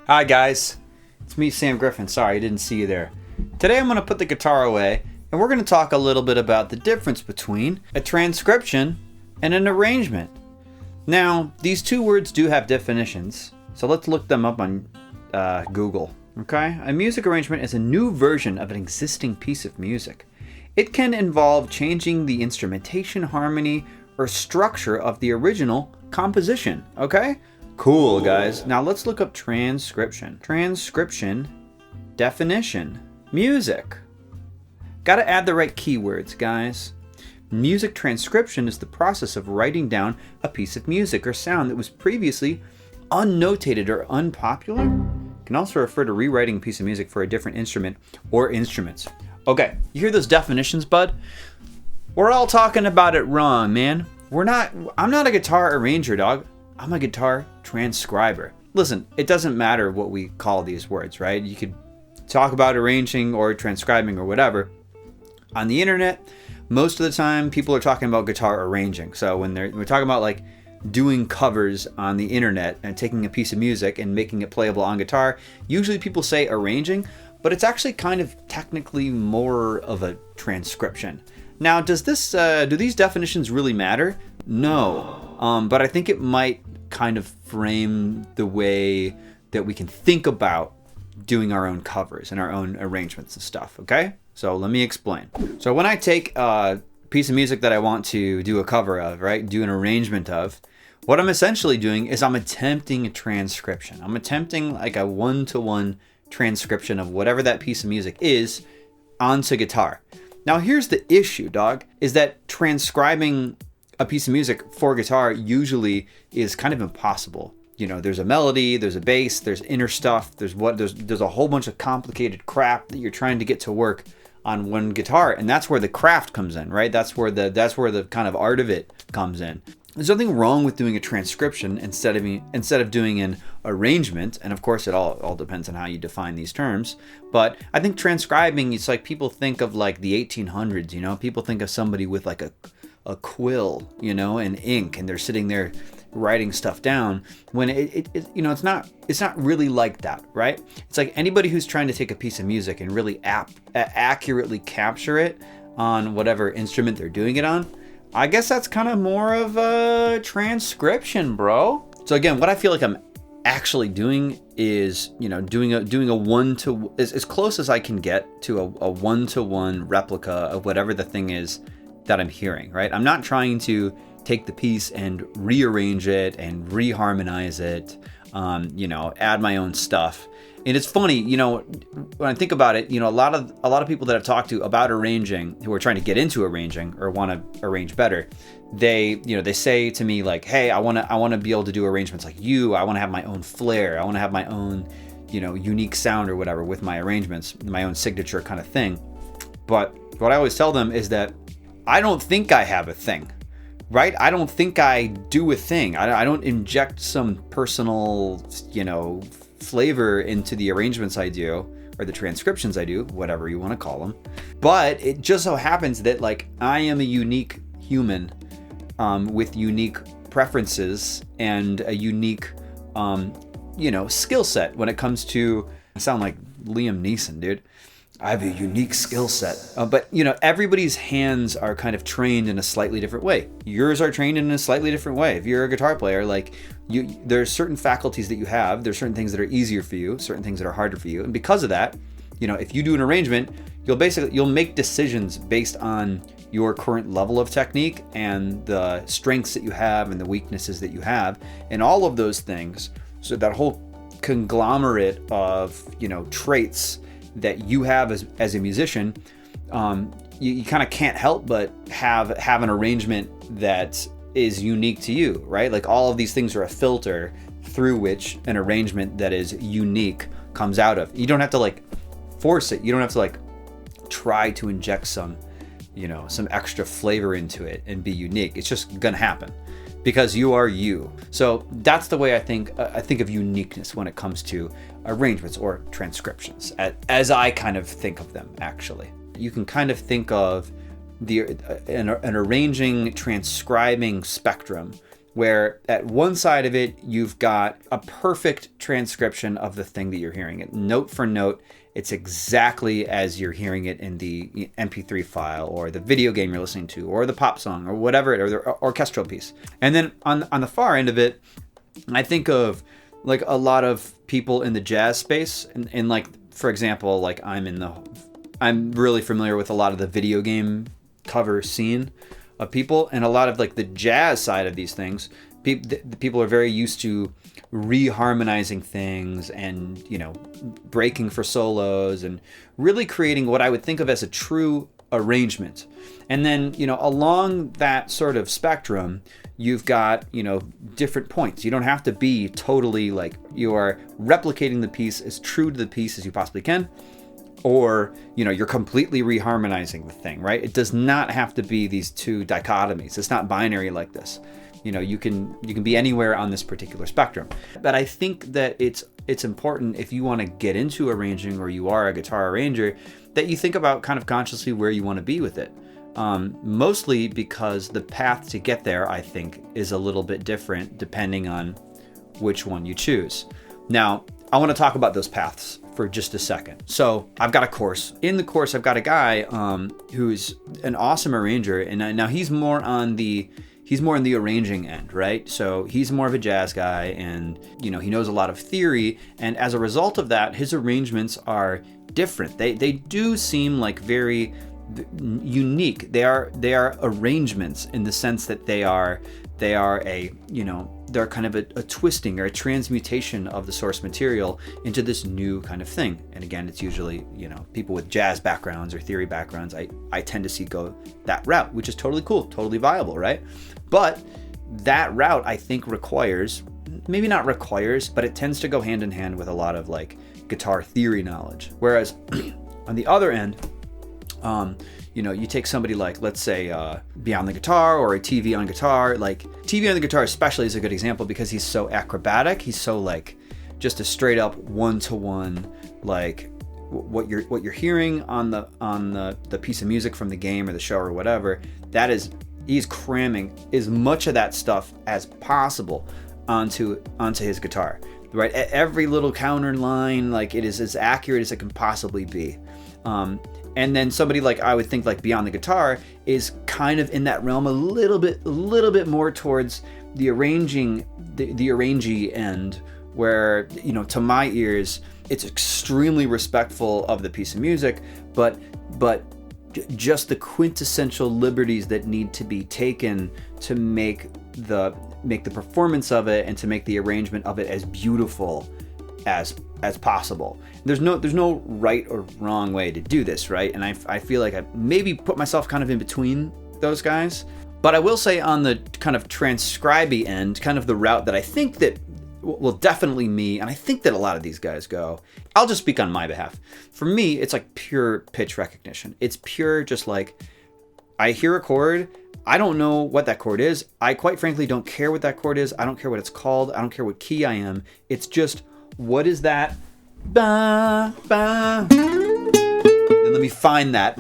Hi guys, it's me Sam Griffin. Sorry I didn't see you there. Today I'm going to put the guitar away and we're going to talk a little bit about the difference between a transcription and an arrangement. Now these two words do have definitions, so let's look them up on Google. Okay, a music arrangement is a new version of an existing piece of music. It can involve changing the instrumentation, harmony, or structure of the original composition. Okay? Cool, guys. Now let's look up transcription. Transcription definition. Music. Gotta add the right keywords, guys. Music transcription is the process of writing down a piece of music or sound that was previously unnotated or unpopular. Can also refer to rewriting a piece of music for a different instrument or instruments. Okay, you hear those definitions, bud? We're all talking about it wrong, man. I'm not a guitar arranger, dog. I'm a guitar transcriber. Listen, it doesn't matter what we call these words, right? You could talk about arranging or transcribing or whatever. On the internet, most of the time people are talking about guitar arranging. So when we're talking about like doing covers on the internet and taking a piece of music and making it playable on guitar, usually people say arranging, but it's actually kind of technically more of a transcription. Now, do these definitions really matter? No, but I think it might kind of frame the way that we can think about doing our own covers and our own arrangements and stuff, okay? So let me explain. So when I take a piece of music that I want to do a cover of, right, do an arrangement of, what I'm essentially doing is I'm attempting a transcription. I'm attempting like a one-to-one transcription of whatever that piece of music is onto guitar. Now here's the issue, dog, is that transcribing a piece of music for guitar usually is kind of impossible. You know, there's a melody, there's a bass, there's inner stuff, there's a whole bunch of complicated crap that you're trying to get to work on one guitar, and that's where the craft comes in, right? That's where the kind of art of it comes in. There's nothing wrong with doing a transcription instead of doing an arrangement, and of course it all depends on how you define these terms. But I think transcribing, it's like people think of like the 1800s, you know, people think of somebody with like a quill, you know, and ink, and they're sitting there writing stuff down, when it's not really like that, right? It's like anybody who's trying to take a piece of music and really accurately capture it on whatever instrument they're doing it on. I guess that's kind of more of a transcription, bro. So again, what I feel like I'm actually doing is, you know, doing a one-to, as close as I can get to a one-to-one replica of whatever the thing is that I'm hearing, right? I'm not trying to take the piece and rearrange it and reharmonize it, you know, add my own stuff. And it's funny, you know, when I think about it, you know, a lot of people that I've talked to about arranging, who are trying to get into arranging or want to arrange better, they say to me like, hey, I want to be able to do arrangements like you. I want to have my own flair. I want to have my own, you know, unique sound or whatever with my arrangements, my own signature kind of thing. But what I always tell them is that I don't think I have a thing, right? I don't think I do a thing. I don't inject some personal, you know, flavor into the arrangements I do, or the transcriptions I do, whatever you want to call them. But it just so happens that like I am a unique human with unique preferences and a unique, you know, skill set when it comes to, I sound like Liam Neeson, dude. I have a unique skill set, but you know, everybody's hands are kind of trained in a slightly different way. Yours are trained in a slightly different way. If you're a guitar player, like there's certain faculties that you have. There's certain things that are easier for you, certain things that are harder for you, and because of that, you know, if you do an arrangement, you'll make decisions based on your current level of technique and the strengths that you have and the weaknesses that you have, and all of those things. So that whole conglomerate of, you know, traits that you have as a musician, you kind of can't help but have an arrangement that is unique to you, right? Like all of these things are a filter through which an arrangement that is unique comes out of. You don't have to like force it. You don't have to like try to inject some extra flavor into it and be unique. It's just gonna happen because you are you. So that's the way I think of uniqueness when it comes to arrangements or transcriptions, as I kind of think of them. Actually, you can kind of think of an arranging, transcribing spectrum where at one side of it, you've got a perfect transcription of the thing that you're hearing. It note for note, it's exactly as you're hearing it in the MP3 file or the video game you're listening to or the pop song or whatever, or the orchestral piece. And then on the far end of it, I think of like a lot of people in the jazz space, and like, for example, like I'm really familiar with a lot of the video game cover scene of people, and a lot of like the jazz side of these things. The people are very used to reharmonizing things and, you know, breaking for solos and really creating what I would think of as a true arrangement. And then, you know, along that sort of spectrum, you've got, you know, different points. You don't have to be totally like you are replicating the piece as true to the piece as you possibly can, or, you know, you're completely reharmonizing the thing, right? It does not have to be these two dichotomies. It's not binary like this. You know, you can be anywhere on this particular spectrum. But I think that it's important, if you want to get into arranging, or you are a guitar arranger, that you think about kind of consciously where you want to be with it. Mostly because the path to get there, I think, is a little bit different depending on which one you choose. Now, I want to talk about those paths for just a second. So I've got a course. In the course, I've got a guy who's an awesome arranger, and now he's more on the arranging end, right? So he's more of a jazz guy, and, you know, he knows a lot of theory, and as a result of that, his arrangements are different. They do seem like very unique. They are arrangements in the sense that they are a, you know, they're kind of a twisting or a transmutation of the source material into this new kind of thing. And again, it's usually, you know, people with jazz backgrounds or theory backgrounds, I tend to see go that route, which is totally cool, totally viable, right? But that route, I think, maybe not requires, but it tends to go hand in hand with a lot of like guitar theory knowledge. Whereas on the other end, you know, you take somebody like, let's say, Beyond the Guitar, or a TV on Guitar. Like TV on the Guitar especially is a good example because he's so acrobatic. He's so like just a straight up one-to-one, like what you're hearing on the piece of music from the game or the show or whatever. He's cramming as much of that stuff as possible onto his guitar, right? Every little counter line, like, it is as accurate as it can possibly be. And then somebody like, I would think like Beyond the Guitar is kind of in that realm a little bit more towards the arranging, the arrangey end, where, you know, to my ears, it's extremely respectful of the piece of music, but just the quintessential liberties that need to be taken to make the performance of it and to make the arrangement of it as beautiful as possible. There's no right or wrong way to do this, right? And I feel like I maybe put myself kind of in between those guys. But I will say, on the kind of transcribe-y end, kind of the route that I think that, well, definitely me, and I think that a lot of these guys go, I'll just speak on my behalf. For me, it's like pure pitch recognition. It's pure, just like, I hear a chord, I don't know what that chord is. I quite frankly don't care what that chord is. I don't care what it's called. I don't care what key I am. It's just, what is that? Ba, ba. Then let me find that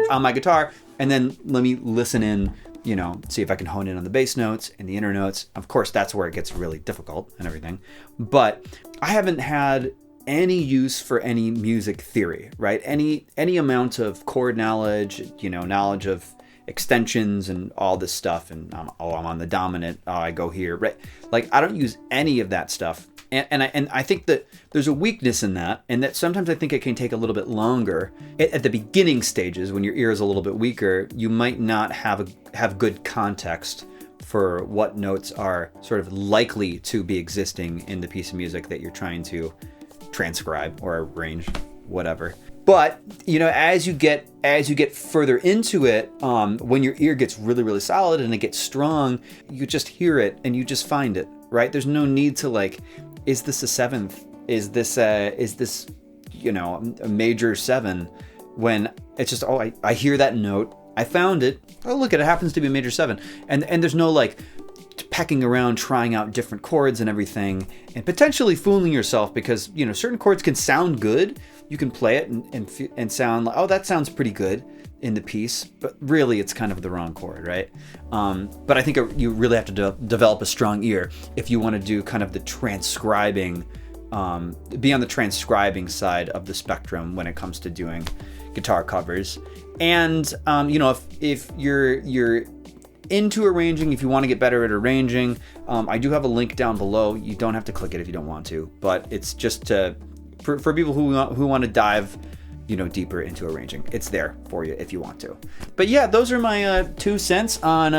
on my guitar, and then let me listen in, you know, see if I can hone in on the bass notes and the inner notes. Of course, that's where it gets really difficult and everything. But I haven't had any use for any music theory, right? Any amount of chord knowledge, you know, knowledge of extensions and all this stuff, and I'm on the dominant, I go here, right? Like, I don't use any of that stuff. And I think that there's a weakness in that, and that sometimes I think it can take a little bit longer. At the beginning stages, when your ear is a little bit weaker, you might not have good context for what notes are sort of likely to be existing in the piece of music that you're trying to transcribe or arrange, whatever. But, you know, as you get further into it, when your ear gets really, really solid and it gets strong, you just hear it and you just find it, right? There's no need to, like, is this a seventh? Is this, you know, a major seven? When it's just, oh, I hear that note, I found it. Oh, look, it happens to be a major seven. And there's no, like, pecking around, trying out different chords and everything, and potentially fooling yourself, because, you know, certain chords can sound good. You can play it and sound like, oh, that sounds pretty good. in the piece, but really it's kind of the wrong chord, right? But I think you really have to develop a strong ear if you want to do kind of the transcribing, be on the transcribing side of the spectrum when it comes to doing guitar covers. And you know, if you're into arranging, if you want to get better at arranging, I do have a link down below. You don't have to click it if you don't want to, but it's just for people who want to dive, you know, deeper into arranging. It's there for you if you want to. But yeah, those are my 2 cents on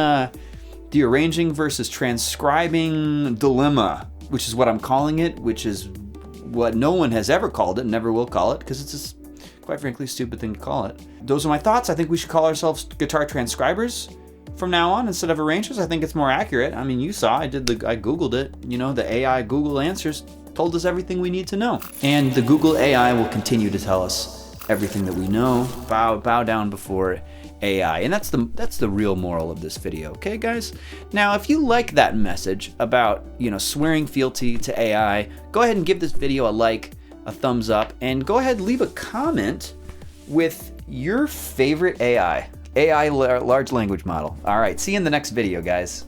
the arranging versus transcribing dilemma, which is what I'm calling it, which is what no one has ever called it and never will call it, because it's just, quite frankly, a stupid thing to call it. Those are my thoughts. I think we should call ourselves guitar transcribers from now on instead of arrangers. I think it's more accurate. I mean, you saw, I Googled it. You know, the AI Google answers told us everything we need to know. And the Google AI will continue to tell us everything that we know. Bow down before AI. And that's the real moral of this video, okay, guys? Now, if you like that message about, you know, swearing fealty to AI, go ahead and give this video a like, a thumbs up, and go ahead and leave a comment with your favorite AI large language model. All right, see you in the next video, guys.